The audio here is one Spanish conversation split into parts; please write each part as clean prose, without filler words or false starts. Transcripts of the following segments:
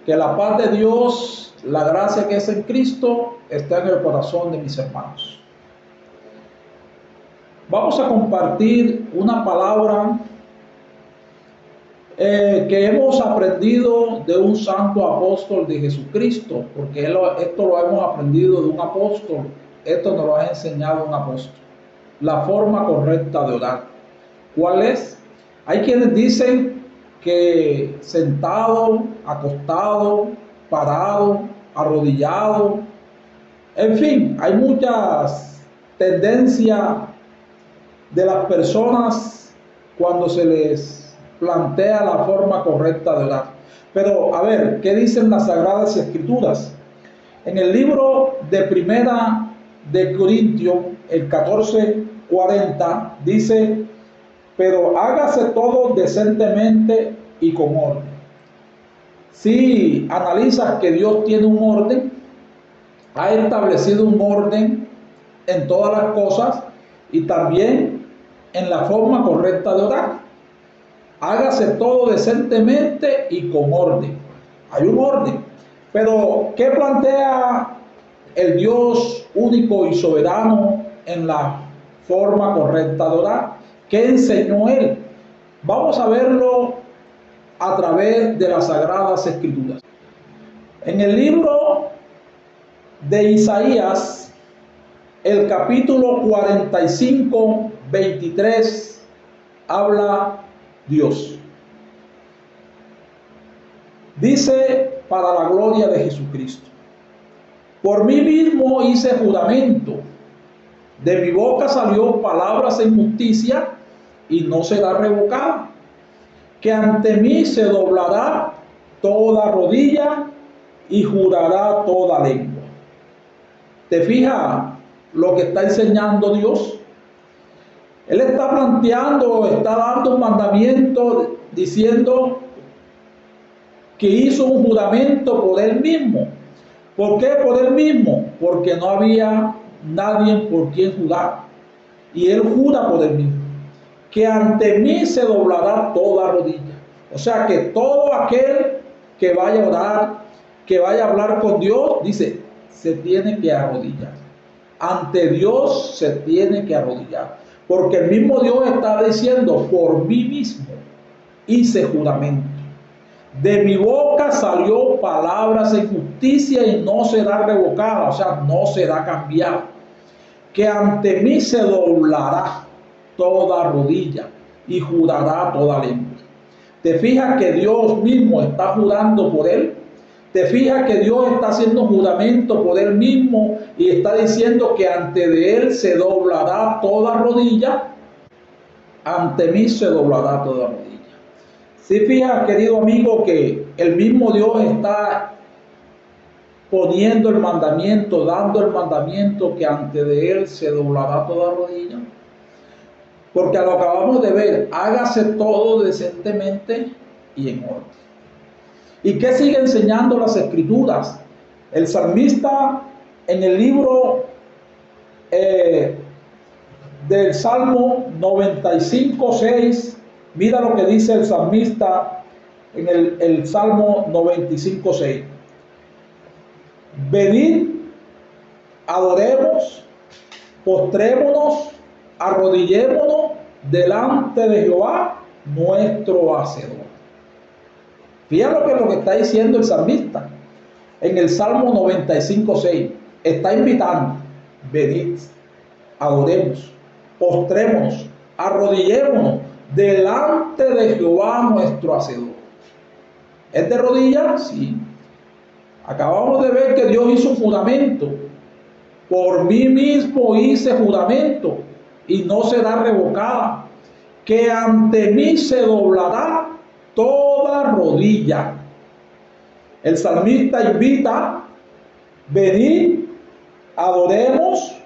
Que la paz de Dios, la gracia que es en Cristo, está en el corazón de mis hermanos. Vamos a compartir una palabra que hemos aprendido de un santo apóstol de Jesucristo, porque esto lo hemos aprendido de un apóstol, esto nos lo ha enseñado un apóstol. La forma correcta de orar. ¿Cuál es? Hay quienes dicen que sentado, acostado, parado, arrodillado, en fin, hay muchas tendencias de las personas cuando se les plantea la forma correcta de orar. Pero a ver, ¿qué dicen las Sagradas Escrituras? En el libro de Primera de Corintios, el 14:40, dice: pero hágase todo decentemente y con orden. Si analizas que Dios tiene un orden, ha establecido un orden en todas las cosas y también en la forma correcta de orar. Hágase todo decentemente y con orden. Hay un orden. Pero, ¿qué plantea el Dios único y soberano en la forma correcta de orar? ¿Qué enseñó Él? Vamos a verlo a través de las Sagradas Escrituras. En el libro de Isaías, el capítulo 45, 23, habla Dios. Dice: para la gloria de Jesucristo. Por mí mismo hice juramento, de mi boca salió palabras en justicia y no será revocada, que ante mí se doblará toda rodilla y jurará toda lengua. ¿Te fijas lo que está enseñando Dios? Él está planteando, está dando un mandamiento diciendo que hizo un juramento por él mismo. ¿Por qué por él mismo? Porque no había nadie por quien jurar. Y él jura por él mismo, que ante mí se doblará toda rodilla. O sea que todo aquel que vaya a orar, que vaya a hablar con Dios, dice, se tiene que arrodillar. Ante Dios se tiene que arrodillar. Porque el mismo Dios está diciendo: por mí mismo hice juramento. De mi boca salió palabras en justicia y no será revocada, o sea, no será cambiada. Que ante mí se doblará toda rodilla y jurará toda lengua. ¿Te fijas que Dios mismo está jurando por él? ¿Te fijas que Dios está haciendo juramento por él mismo y está diciendo que ante de él se doblará toda rodilla? Ante mí se doblará toda rodilla. Si fijas, querido amigo, que el mismo Dios está poniendo el mandamiento, dando el mandamiento, que ante de él se doblará toda rodilla. Porque lo acabamos de ver, hágase todo decentemente y en orden. ¿Y qué sigue enseñando las Escrituras? El salmista, en el libro del Salmo 95:6, mira lo que dice el salmista en el Salmo 95:6. Venid, adoremos, postrémonos, arrodillémonos delante de Jehová, nuestro Hacedor. Fíjate lo que está diciendo el salmista en el Salmo 95:6. Está invitando: venid, adoremos, postrémonos, arrodillémonos delante de Jehová, nuestro Hacedor. ¿Es de rodillas? Sí. Acabamos de ver que Dios hizo un juramento. Por mí mismo hice juramento y no será revocada, que ante mí se doblará toda rodilla. El salmista invita: venid, adoremos,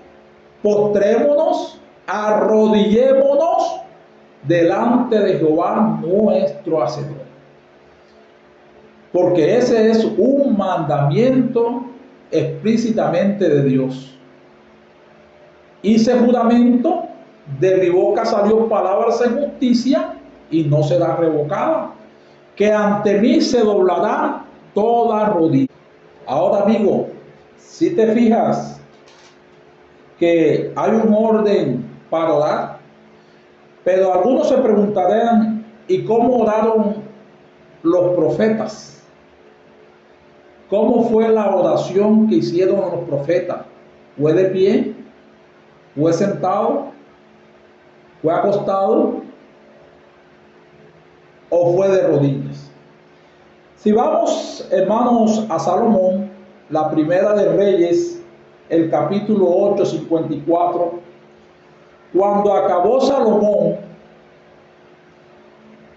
postrémonos, arrodillémonos delante de Jehová, nuestro Hacedor. Porque ese es un mandamiento explícitamente de Dios. Hice juramento, de mi boca salió palabras en justicia y no será revocada, que ante mí se doblará toda rodilla. Ahora, amigo, si te fijas que hay un orden para orar, pero algunos se preguntarán, ¿y cómo oraron los profetas? ¿Cómo fue la oración que hicieron los profetas? ¿Fue de pie? ¿Fue sentado? ¿Fue acostado? ¿O fue de rodillas? Si vamos, hermanos, a Salomón, la primera de Reyes, el capítulo 8, 54, cuando acabó Salomón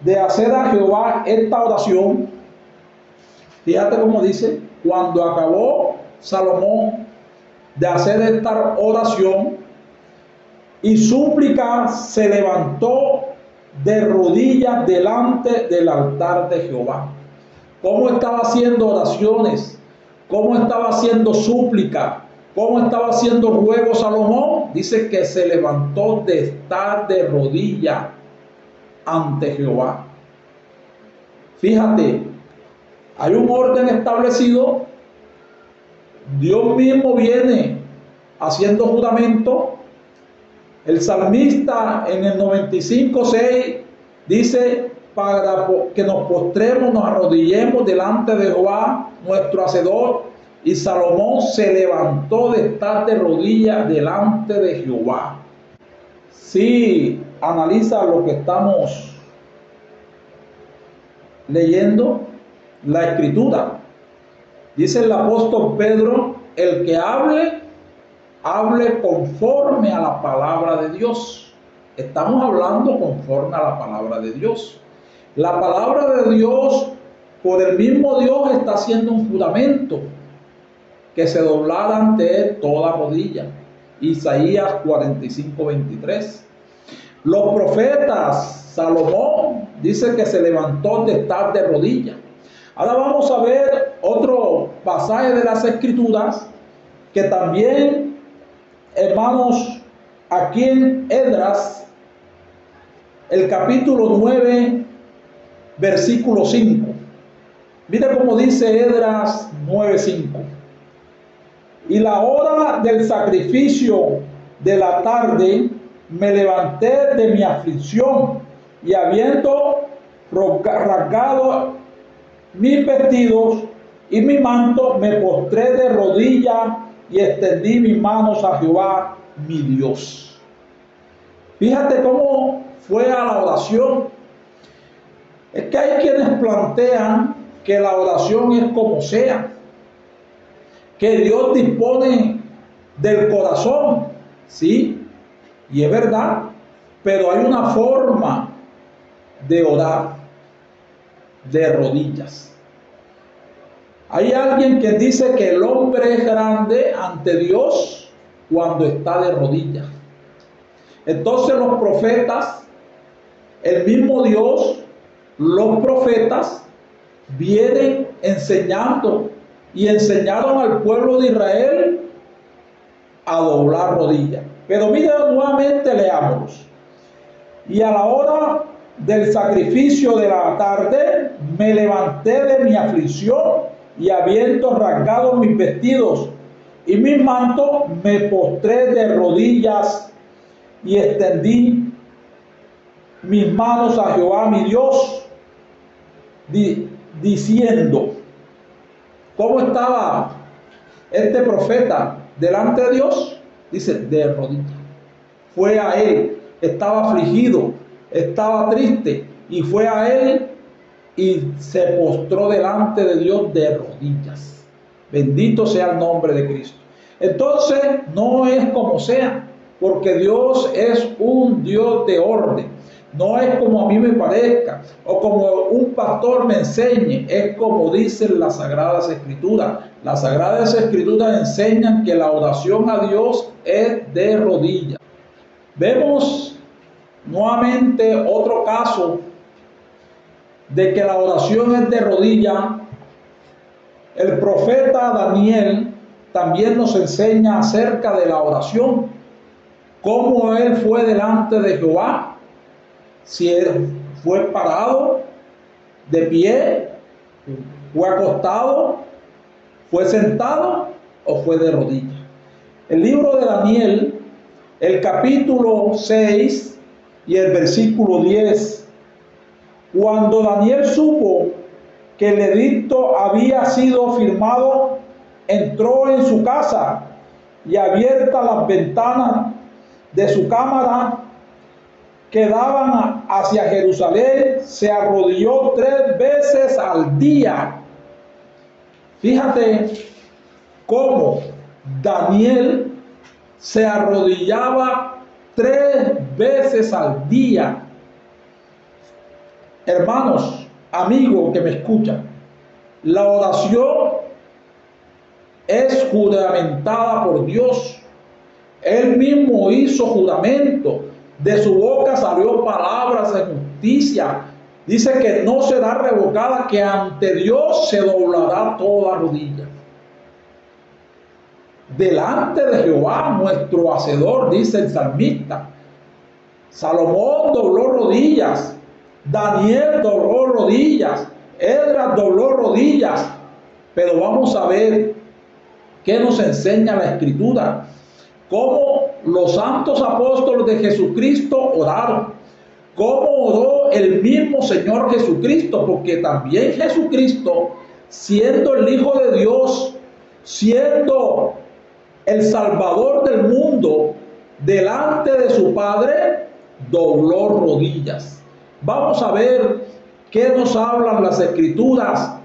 de hacer a Jehová esta oración, fíjate cómo dice, cuando acabó Salomón de hacer esta oración y súplica, se levantó de rodillas delante del altar de Jehová. ¿Cómo estaba haciendo oraciones? ¿Cómo estaba haciendo súplica? ¿Cómo estaba haciendo ruego Salomón? Dice que se levantó de estar de rodillas ante Jehová. Fíjate, hay un orden establecido. Dios mismo viene haciendo juramento. El salmista en el 95:6 dice, para que nos postremos, nos arrodillemos delante de Jehová, nuestro Hacedor. Y Salomón se levantó de estar de rodillas delante de Jehová. Si analiza lo que estamos leyendo, la Escritura, dice el apóstol Pedro, el que hable conforme a la palabra de Dios. Estamos hablando conforme a la palabra de Dios. La palabra de Dios, por el mismo Dios, está haciendo un juramento que se doblara ante él toda rodilla. Isaías 45:23. Los profetas, Salomón dice que se levantó de estar de rodillas. Ahora vamos a ver otro pasaje de las Escrituras que también, hermanos, aquí en Esdras, el capítulo 9, versículo 5. Mire cómo dice Esdras 9:5. Y la hora del sacrificio de la tarde me levanté de mi aflicción y habiendo rasgado mis vestidos y mi manto, me postré de rodillas y extendí mis manos a Jehová, mi Dios. Fíjate cómo fue a la oración. Es que hay quienes plantean que la oración es como sea, que Dios dispone del corazón, sí, y es verdad, pero hay una forma de orar de rodillas. Hay alguien que dice que el hombre es grande ante Dios cuando está de rodillas. Entonces los profetas, el mismo Dios, los profetas vienen enseñando y enseñaron al pueblo de Israel a doblar rodillas. Pero miren nuevamente, leámoslos. Y a la hora del sacrificio de la tarde me levanté de mi aflicción y habiendo rasgado mis vestidos y mis mantos, me postré de rodillas y extendí mis manos a Jehová mi Dios, diciendo. ¿Cómo estaba este profeta delante de Dios? Dice, de rodillas. Fue a él, estaba afligido, estaba triste, y fue a él y se postró delante de Dios de rodillas. Bendito sea el nombre de Cristo. Entonces, no es como sea, porque Dios es un Dios de orden. No es como a mí me parezca o como un pastor me enseñe, es como dicen las Sagradas Escrituras. Las Sagradas Escrituras enseñan que la oración a Dios es de rodillas. Vemos nuevamente otro caso de que la oración es de rodillas. El profeta Daniel también nos enseña acerca de la oración, cómo él fue delante de Jehová. Si él fue parado, de pie, ¿Fue acostado? ¿Fue sentado? ¿O fue de rodillas? El libro de Daniel, el capítulo 6 y el versículo 10. Cuando Daniel supo que el edicto había sido firmado, entró en su casa y abiertas las ventanas de su cámara que daban hacia Jerusalén, se arrodilló 3 veces al día. Fíjate cómo Daniel se arrodillaba 3 veces al día. Hermanos, amigos que me escuchan, la oración es juramentada por Dios. Él mismo hizo juramento. De su boca salió palabras de justicia. Dice que no será revocada, que ante Dios se doblará toda rodilla. Delante de Jehová, nuestro hacedor, dice el salmista. Salomón dobló rodillas. Daniel dobló rodillas. Esdras dobló rodillas. Pero vamos a ver qué nos enseña la Escritura. Cómo los santos apóstoles de Jesucristo oraron. Cómo oró el mismo Señor Jesucristo. Porque también Jesucristo, siendo el Hijo de Dios, siendo el Salvador del mundo, delante de su Padre, dobló rodillas. Vamos a ver qué nos hablan las Escrituras.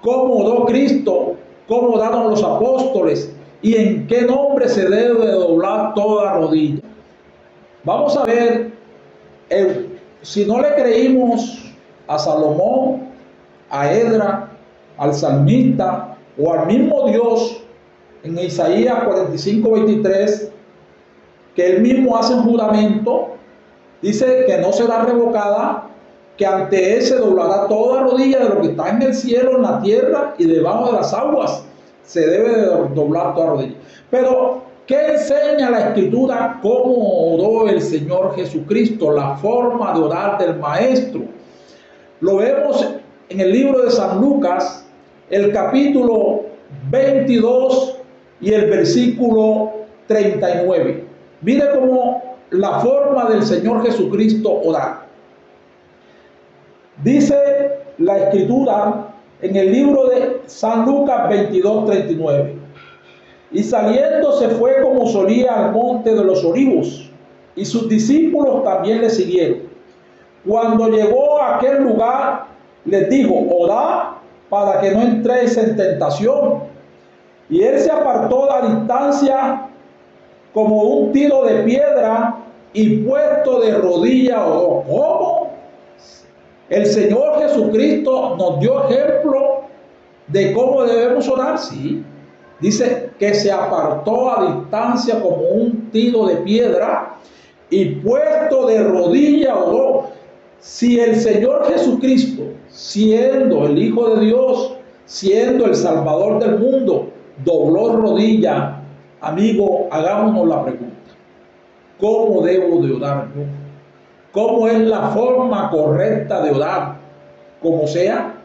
Cómo oró Cristo, cómo oraron los apóstoles y en qué nombre se debe doblar toda rodilla. Vamos a ver, si no le creímos a Salomón, a Esdras, al salmista o al mismo Dios, en Isaías 45:23, que él mismo hace un juramento, dice que no será revocada, que ante él se doblará toda rodilla de lo que está en el cielo, en la tierra y debajo de las aguas. Se debe de doblar toda rodilla. Pero, ¿qué enseña la Escritura? ¿Cómo oró el Señor Jesucristo? La forma de orar del Maestro. Lo vemos en el libro de San Lucas, el capítulo 22 y el versículo 39. Mire cómo la forma del Señor Jesucristo orar. Dice la Escritura en el libro de San Lucas 22:39. Y saliendo se fue como solía al monte de los olivos, y sus discípulos también le siguieron. Cuando llegó a aquel lugar, les dijo: orad para que no entréis en tentación. Y él se apartó a distancia como un tiro de piedra y puesto de rodilla oró. ¿Cómo? El Señor Jesucristo nos dio ejemplo de cómo debemos orar. Sí, dice que se apartó a distancia como un tiro de piedra y puesto de rodilla oró. Si el Señor Jesucristo, siendo el Hijo de Dios, siendo el Salvador del mundo, dobló rodilla, amigo, hagámonos la pregunta: ¿cómo debo de orar yo? ¿Cómo es la forma correcta de orar? Como sea.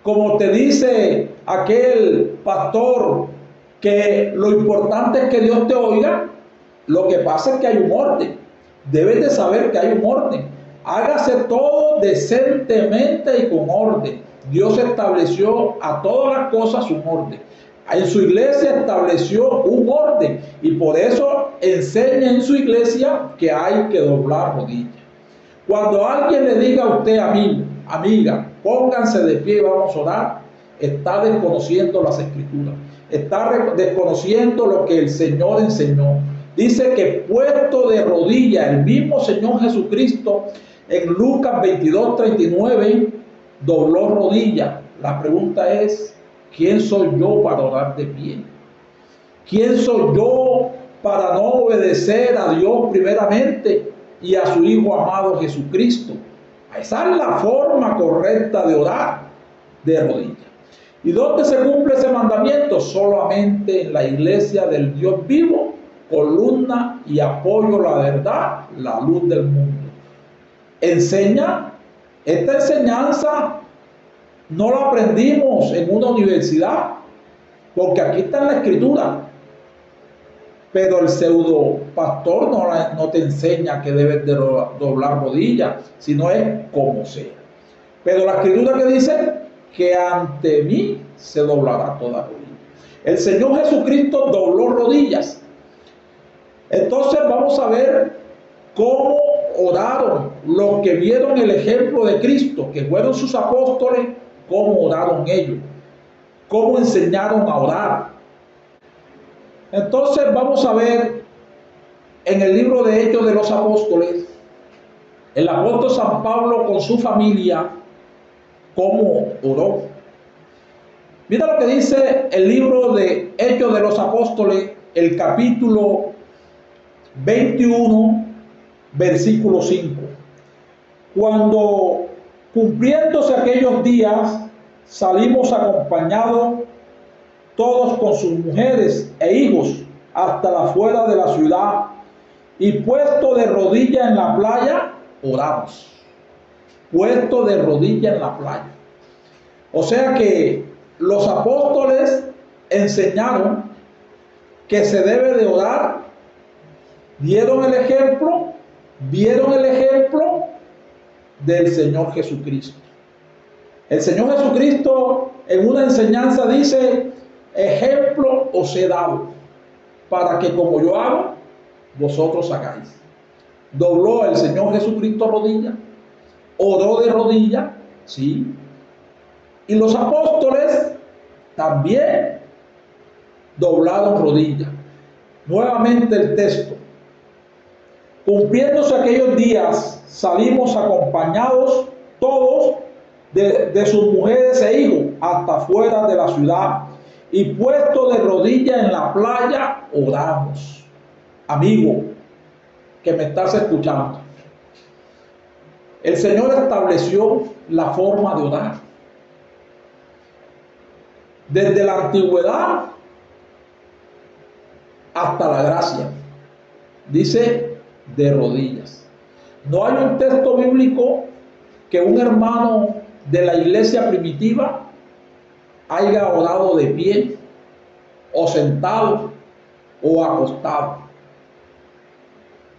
Como te dice aquel pastor, que lo importante es que Dios te oiga. Lo que pasa es que hay un orden. Debes de saber que hay un orden. Hágase todo decentemente y con orden. Dios estableció a todas las cosas un orden. En su iglesia estableció un orden y por eso enseña en su iglesia que hay que doblar rodillas. Cuando alguien le diga a usted, amigo, amiga, pónganse de pie y vamos a orar, está desconociendo las Escrituras, está desconociendo lo que el Señor enseñó. Dice que puesto de rodillas, el mismo Señor Jesucristo en Lucas 22:39 dobló rodillas. La pregunta es: ¿quién soy yo para orar de pie? ¿Quién soy yo para no obedecer a Dios primeramente y a su Hijo amado Jesucristo? Esa es la forma correcta de orar, de rodillas. ¿Y dónde se cumple ese mandamiento? Solamente en la iglesia del Dios vivo, columna y apoyo la verdad, la luz del mundo. Enseña esta enseñanza no lo aprendimos en una universidad, porque aquí está en la escritura. Pero el pseudo pastor no te enseña que debes de doblar rodillas, sino es como sea. Pero la escritura que dice que ante mí se doblará toda rodilla. El Señor Jesucristo dobló rodillas. Entonces vamos a ver cómo oraron los que vieron el ejemplo de Cristo, que fueron sus apóstoles, cómo oraron ellos, cómo enseñaron a orar. Entonces vamos a ver en el libro de Hechos de los Apóstoles, el apóstol San Pablo con su familia, cómo oró. Mira lo que dice el libro de Hechos de los Apóstoles, el capítulo 21, versículo 5. Cuando cumpliéndose aquellos días, salimos acompañados todos con sus mujeres e hijos hasta la afuera de la ciudad, y puesto de rodillas en la playa, oramos. Puesto de rodillas en la playa. O sea que los apóstoles enseñaron que se debe de orar, dieron el ejemplo, vieron el ejemplo del Señor Jesucristo. El Señor Jesucristo en una enseñanza dice: ejemplo os he dado, para que como yo hago, vosotros hagáis. Dobló el Señor Jesucristo rodilla, oró de rodilla, sí. Y los apóstoles también doblaron rodilla. Nuevamente el texto. Cumpliéndose aquellos días, salimos acompañados todos de sus mujeres e hijos hasta fuera de la ciudad, y puesto de rodillas en la playa, oramos. Amigo que me estás escuchando, el Señor estableció la forma de orar. Desde la antigüedad hasta la gracia, dice de rodillas. No hay un texto bíblico que un hermano de la iglesia primitiva haya orado de pie, o sentado, o acostado.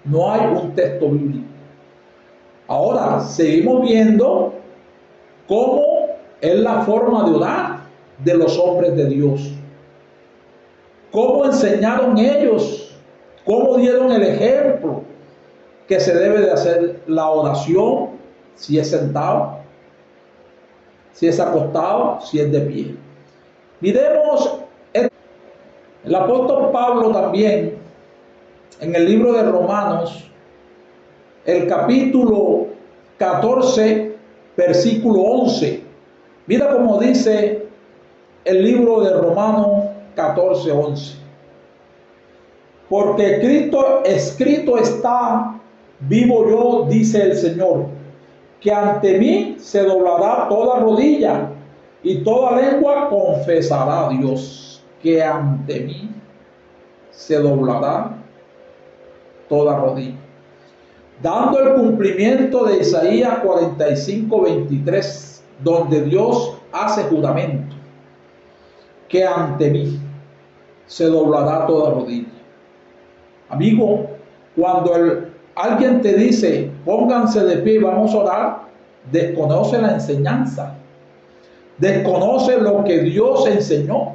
No hay un texto bíblico. Ahora seguimos viendo cómo es la forma de orar de los hombres de Dios. Cómo enseñaron ellos, cómo dieron el ejemplo que se debe de hacer la oración, si es sentado, si es acostado, si es de pie. Miremos el apóstol Pablo también en el libro de Romanos, el capítulo 14, versículo 11. Mira cómo dice el libro de Romanos 14, 11. Porque escrito está: vivo yo, dice el Señor, que ante mí se doblará toda rodilla y toda lengua confesará a Dios. Que ante mí se doblará toda rodilla. Dando el cumplimiento de Isaías 45, 23, donde Dios hace juramento que ante mí se doblará toda rodilla. Amigo, cuando alguien te dice pónganse de pie y vamos a orar, desconoce la enseñanza, desconoce lo que Dios enseñó,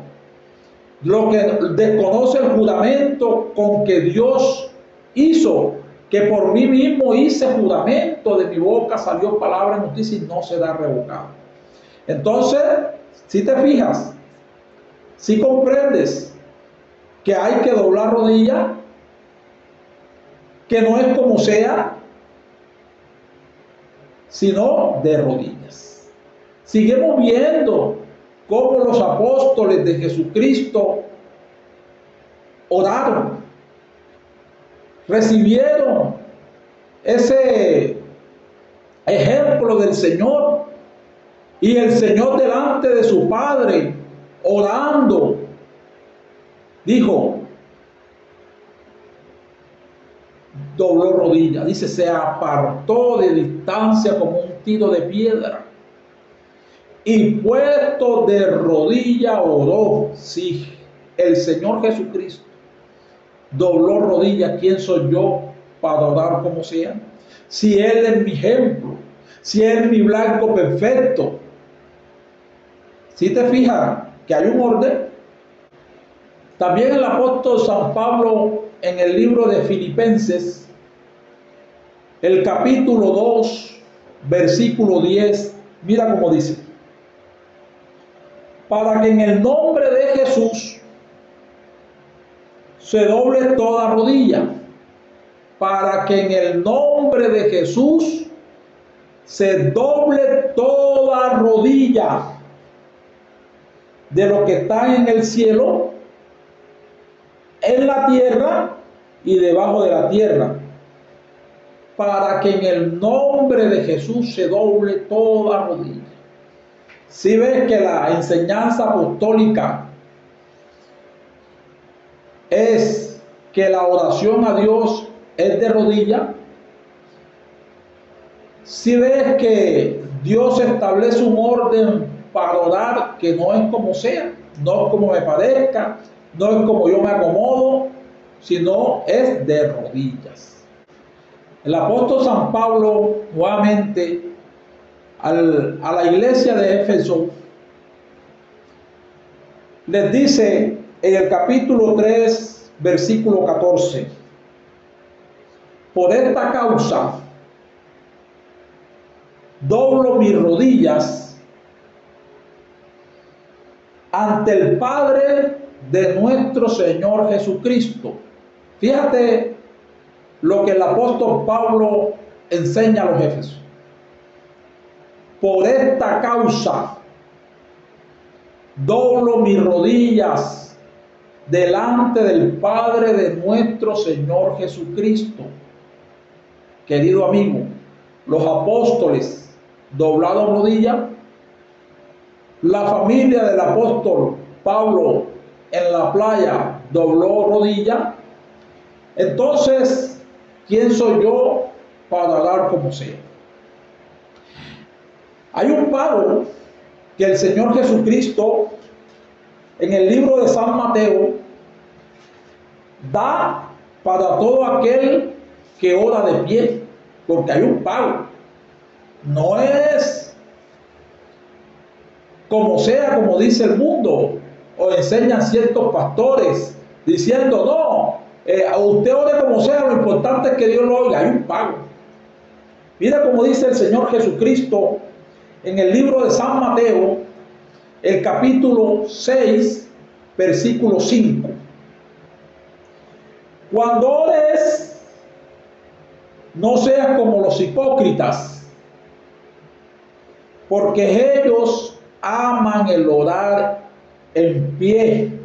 desconoce el juramento con que Dios hizo, que por mí mismo hice juramento, de mi boca salió palabra de justicia y no será revocada. Entonces, si te fijas, si comprendes que hay que doblar rodilla, que no es como sea, sino de rodillas. Seguimos viendo cómo los apóstoles de Jesucristo oraron, recibieron ese ejemplo del Señor, y el Señor delante de su Padre orando dijo, dobló rodillas, dice, se apartó de distancia como un tiro de piedra y puesto de rodilla oró. Si el Señor Jesucristo dobló rodillas, ¿quién soy yo para orar como sea? Si Él es mi ejemplo, si Él es mi blanco perfecto. Si te fijas que hay un orden. También el apóstol San Pablo en el libro de Filipenses, el capítulo 2, versículo 10, mira cómo dice: para que en el nombre de Jesús se doble toda rodilla, para que en el nombre de Jesús se doble toda rodilla de los que están en el cielo, en la tierra y debajo de la tierra, para que en el nombre de Jesús se doble toda rodilla. Si ves que la enseñanza apostólica es que la oración a Dios es de rodilla, si ves que Dios establece un orden para orar que no es como sea, no es como me parezca, no es como yo me acomodo, sino es de rodillas. El apóstol San Pablo, nuevamente, a la iglesia de Éfeso, les dice en el capítulo 3, versículo 14: por esta causa doblo mis rodillas ante el Padre de nuestro Señor Jesucristo. Fíjate lo que el apóstol Pablo enseña a los Efesios. Por esta causa doblo mis rodillas delante del Padre de nuestro Señor Jesucristo. Querido amigo, los apóstoles doblaron rodillas. La familia del apóstol Pablo en la playa dobló rodilla. Entonces, ¿quién soy yo para orar como sea? Hay un pago que el Señor Jesucristo en el libro de San Mateo da para todo aquel que ora de pie, porque hay un pago. No es como sea, como dice el mundo, o enseñan ciertos pastores diciendo: no, a usted ore como sea, lo importante es que Dios lo oiga. Hay un pago. Mira cómo dice el Señor Jesucristo en el libro de San Mateo, el capítulo 6, versículo 5. Cuando ores, no seas como los hipócritas, porque ellos aman el orar en pie.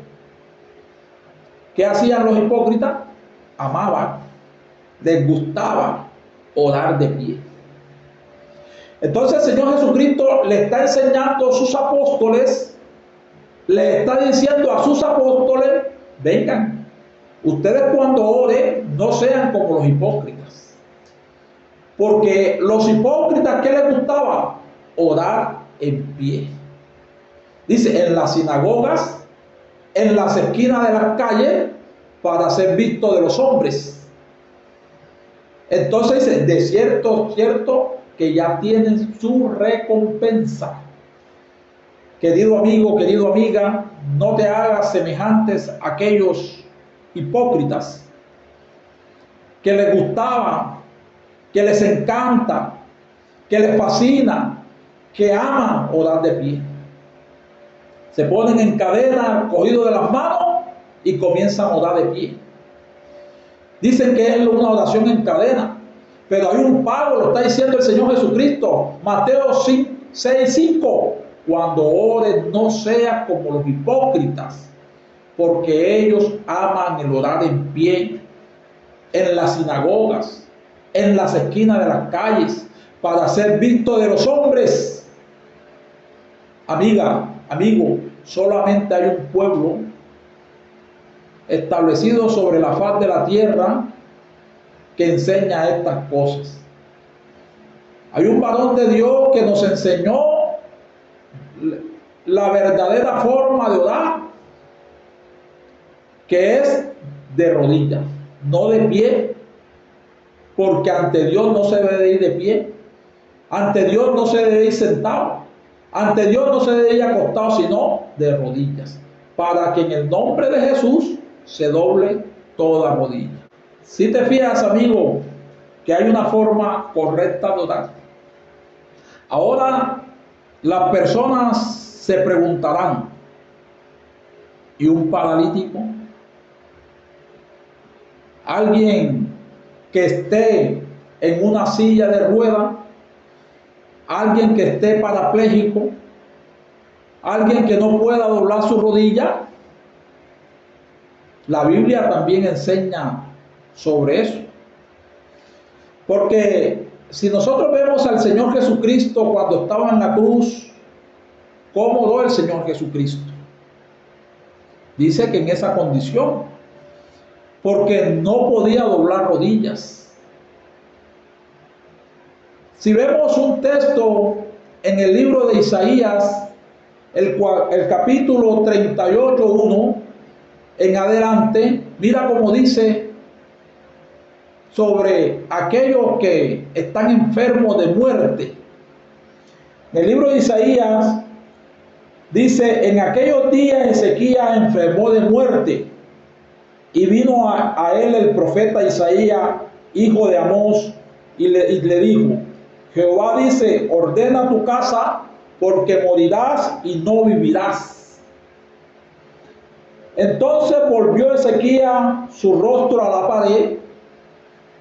¿Qué hacían los hipócritas? Amaban, les gustaba orar de pie. Entonces el Señor Jesucristo le está enseñando a sus apóstoles, le está diciendo a sus apóstoles: vengan, ustedes cuando oren no sean como los hipócritas. Porque los hipócritas, ¿qué les gustaba? Orar en pie. Dice, en las sinagogas, en las esquinas de las calles, para ser visto de los hombres. Entonces dice: de cierto, cierto, que ya tienen su recompensa. Querido amigo, querida amiga, no te hagas semejantes a aquellos hipócritas que les gustaba, que les encanta, que les fascina, que aman orar de pie. Se ponen en cadena, cogidos de las manos, y comienzan a orar de pie. Dicen que es una oración en cadena, pero hay un pago, lo está diciendo el Señor Jesucristo. Mateo 6:5: cuando ores, no seas como los hipócritas, porque ellos aman el orar en pie, en las sinagogas, en las esquinas de las calles, para ser visto de los hombres. Amiga, amigo, solamente hay un pueblo establecido sobre la faz de la tierra que enseña estas cosas. Hay un varón de Dios que nos enseñó la verdadera forma de orar, que es de rodillas, no de pie, porque ante Dios no se debe ir de pie, ante Dios no se debe ir sentado, ante Dios no se debe ir acostado, sino de rodillas, para que en el nombre de Jesús se doble toda rodilla. Si te fijas, amigo, que hay una forma correcta de orar. Ahora las personas se preguntarán, ¿y un paralítico? ¿Alguien que esté en una silla de ruedas? ¿Alguien que esté parapléjico? ¿Alguien que no pueda doblar su rodilla? La Biblia también enseña sobre eso. Porque si nosotros vemos al Señor Jesucristo cuando estaba en la cruz, ¿cómo oró el Señor Jesucristo? Dice que en esa condición, porque no podía doblar rodillas. Si vemos un texto en el libro de Isaías, el capítulo 38:1 en adelante, mira cómo dice sobre aquellos que están enfermos de muerte. En el libro de Isaías dice: en aquellos días Ezequías enfermó de muerte, y vino a él el profeta Isaías, hijo de Amós, y le dijo: Jehová dice, ordena tu casa, porque morirás y no vivirás. Entonces volvió Ezequías su rostro a la pared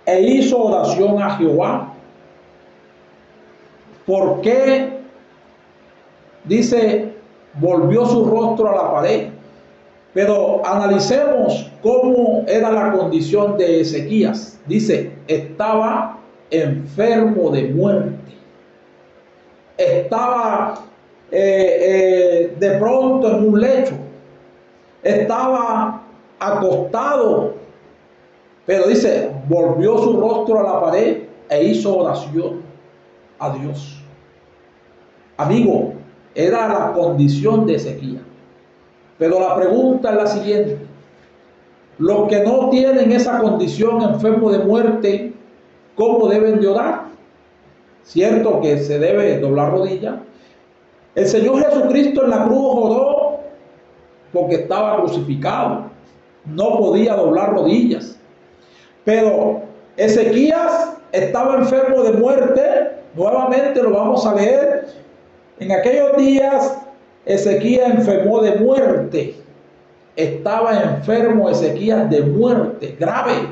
e hizo oración a Jehová. ¿Por qué? Dice, volvió su rostro a la pared. Pero analicemos cómo era la condición de Ezequías. Dice, estaba enfermo de muerte. Estaba de pronto en un lecho. Estaba acostado. Pero dice, volvió su rostro a la pared e hizo oración a Dios. Amigo, era la condición de Ezequías. Pero la pregunta es la siguiente: los que no tienen esa condición, enfermo de muerte, ¿cómo deben de orar? Cierto que se debe doblar rodillas. El Señor Jesucristo en la cruz oró porque estaba crucificado, no podía doblar rodillas. Pero Ezequías estaba enfermo de muerte. Nuevamente lo vamos a leer. En aquellos días Ezequías enfermó de muerte. Estaba enfermo Ezequías de muerte grave.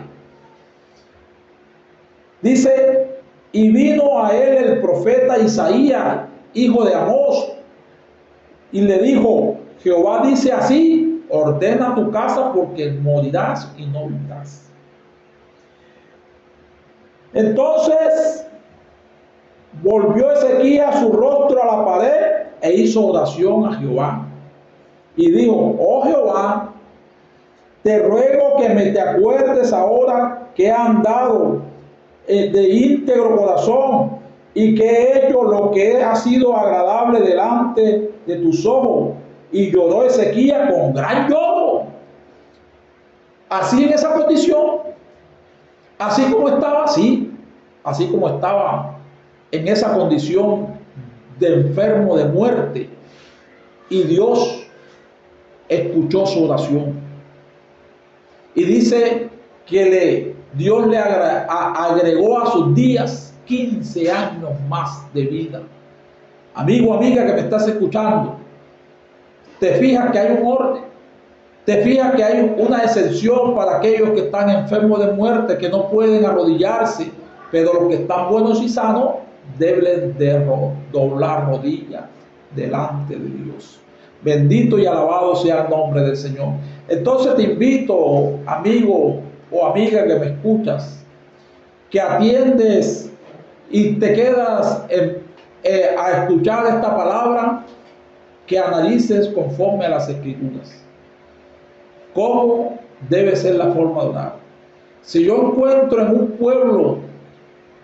Dice, y vino a él el profeta Isaías, hijo de Amós, y le dijo: Jehová dice así, ordena tu casa, porque morirás y no vivirás. Entonces volvió Ezequías su rostro a la pared e hizo oración a Jehová. Y dijo: oh Jehová, te ruego que me te acuerdes ahora que he andado de íntegro corazón y que he hecho lo que ha sido agradable delante de tus ojos. Y lloró Ezequías con gran lloro. Así en esa condición, así como estaba, sí, así como estaba en esa condición de enfermo de muerte. Y Dios escuchó su oración. Y dice que Dios le agregó a sus días 15 años más de vida. Amigo, amiga que me estás escuchando, te fijas que hay un orden, te fijas que hay una excepción para aquellos que están enfermos de muerte, que no pueden arrodillarse, pero los que están buenos y sanos deben de doblar rodillas delante de Dios. Bendito y alabado sea el nombre del Señor. Entonces te invito, amigo o amiga que me escuchas, que atiendes y te quedas a escuchar esta palabra, que analices conforme a las Escrituras cómo debe ser la forma de orar. Si yo encuentro en un pueblo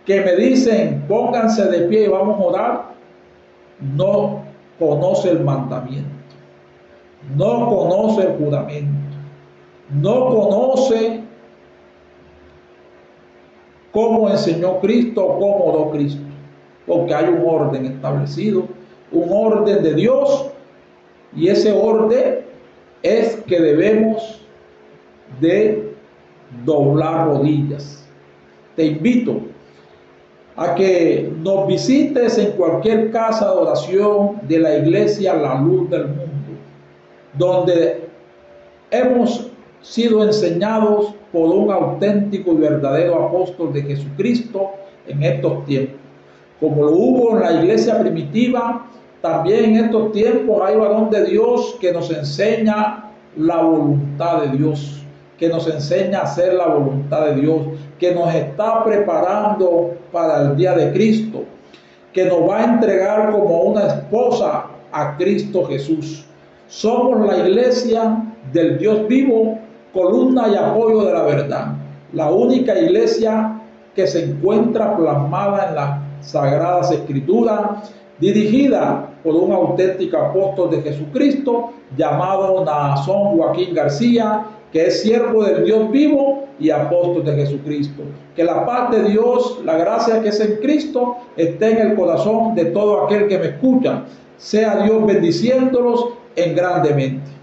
que me dicen pónganse de pie y vamos a orar, no conoce el mandamiento, no conoce el juramento, no conoce cómo enseñó Cristo o cómo oró Cristo, porque hay un orden establecido, un orden de Dios, y ese orden es que debemos de doblar rodillas. Te invito a que nos visites en cualquier casa de oración de la iglesia La Luz del Mundo, donde hemos sido enseñados por un auténtico y verdadero apóstol de Jesucristo en estos tiempos. Como lo hubo en la iglesia primitiva, también en estos tiempos hay varón de Dios que nos enseña la voluntad de Dios, que nos enseña a hacer la voluntad de Dios, que nos está preparando para el día de Cristo, que nos va a entregar como una esposa a Cristo Jesús. Somos la iglesia del Dios vivo, columna y apoyo de la verdad, la única iglesia que se encuentra plasmada en las Sagradas Escrituras, dirigida por un auténtico apóstol de Jesucristo llamado Naasón Joaquín García, que es siervo del Dios vivo y apóstol de Jesucristo. Que la paz de Dios, la gracia que es en Cristo, esté en el corazón de todo aquel que me escucha. Sea Dios bendiciéndolos en grandemente.